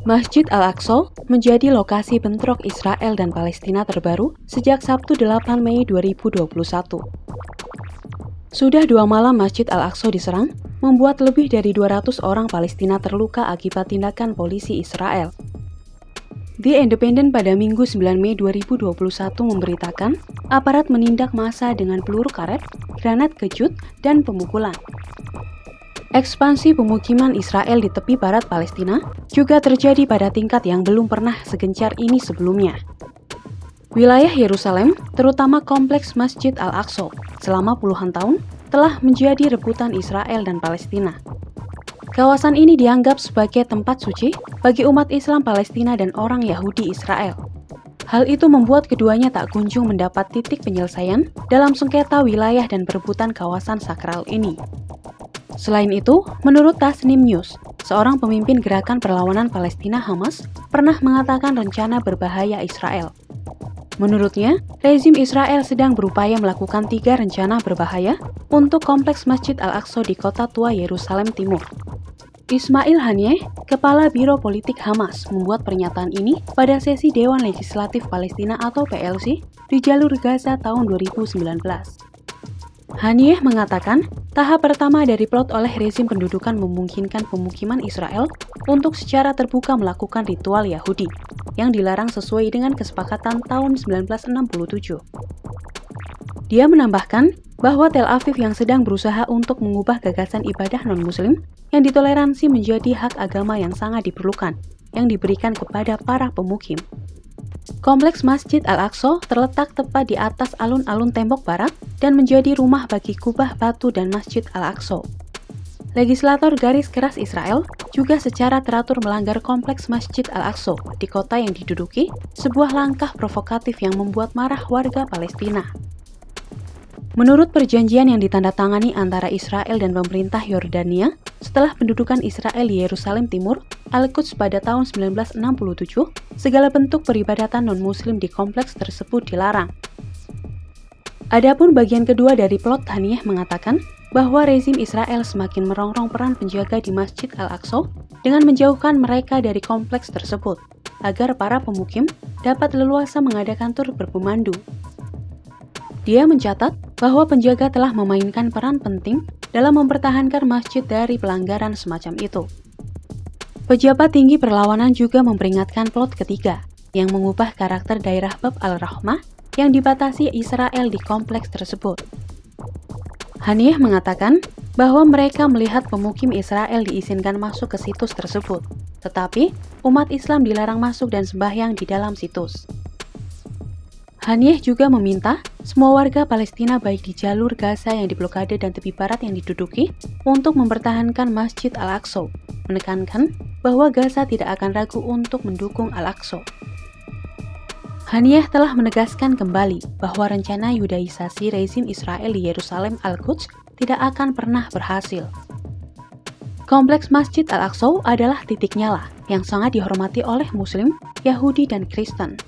Masjid Al-Aqsa menjadi lokasi bentrok Israel dan Palestina terbaru sejak Sabtu 8 Mei 2021. Sudah 2 malam Masjid Al-Aqsa diserang, membuat lebih dari 200 orang Palestina terluka akibat tindakan polisi Israel. The Independent pada Minggu 9 Mei 2021 memberitakan aparat menindak massa dengan peluru karet, granat kejut, dan pemukulan. Ekspansi pemukiman Israel di tepi barat Palestina juga terjadi pada tingkat yang belum pernah segencar ini sebelumnya. Wilayah Yerusalem, terutama kompleks Masjid Al-Aqsa, selama puluhan tahun telah menjadi rebutan Israel dan Palestina. Kawasan ini dianggap sebagai tempat suci bagi umat Islam Palestina dan orang Yahudi Israel. Hal itu membuat keduanya tak kunjung mendapat titik penyelesaian dalam sengketa wilayah dan perebutan kawasan sakral ini. Selain itu, menurut Tasnim News, seorang pemimpin gerakan perlawanan Palestina Hamas pernah mengatakan rencana berbahaya Israel. Menurutnya, rezim Israel sedang berupaya melakukan 3 rencana berbahaya untuk kompleks Masjid Al-Aqsa di kota tua Yerusalem Timur. Ismail Haniyeh, Kepala Biro Politik Hamas, membuat pernyataan ini pada sesi Dewan Legislatif Palestina atau PLC di jalur Gaza tahun 2019. Haniyeh mengatakan, tahap pertama dari plot oleh rezim pendudukan memungkinkan pemukiman Israel untuk secara terbuka melakukan ritual Yahudi, yang dilarang sesuai dengan kesepakatan tahun 1967. Dia menambahkan bahwa Tel Aviv yang sedang berusaha untuk mengubah gagasan ibadah non-muslim yang ditoleransi menjadi hak agama yang sangat diperlukan, yang diberikan kepada para pemukim. Kompleks Masjid Al-Aqsa terletak tepat di atas alun-alun tembok barat dan menjadi rumah bagi kubah batu dan Masjid Al-Aqsa. Legislator garis keras Israel juga secara teratur melanggar kompleks Masjid Al-Aqsa di kota yang diduduki, sebuah langkah provokatif yang membuat marah warga Palestina. Menurut perjanjian yang ditandatangani antara Israel dan pemerintah Yordania setelah pendudukan Israel di Yerusalem Timur, Al-Quds pada tahun 1967, segala bentuk peribadatan non-muslim di kompleks tersebut dilarang. Adapun bagian kedua dari plot, Haniyeh mengatakan bahwa rezim Israel semakin merongrong peran penjaga di Masjid Al-Aqsa dengan menjauhkan mereka dari kompleks tersebut, agar para pemukim dapat leluasa mengadakan tur berpemandu. Dia mencatat bahwa penjaga telah memainkan peran penting dalam mempertahankan masjid dari pelanggaran semacam itu. Pejabat tinggi perlawanan juga memperingatkan plot ketiga, yang mengubah karakter daerah Bab al-Rahmah yang dibatasi Israel di kompleks tersebut. Haniyeh mengatakan bahwa mereka melihat pemukim Israel diizinkan masuk ke situs tersebut, tetapi umat Islam dilarang masuk dan sembahyang di dalam situs. Haniyeh juga meminta semua warga Palestina baik di jalur Gaza yang diblokade dan tepi barat yang diduduki untuk mempertahankan Masjid Al-Aqsa, menekankan bahwa Gaza tidak akan ragu untuk mendukung Al-Aqsa. Haniyeh telah menegaskan kembali bahwa rencana Yudaisasi rezim Israel di Yerusalem Al-Quds tidak akan pernah berhasil. Kompleks Masjid Al-Aqsa adalah titik nyala yang sangat dihormati oleh Muslim, Yahudi, dan Kristen.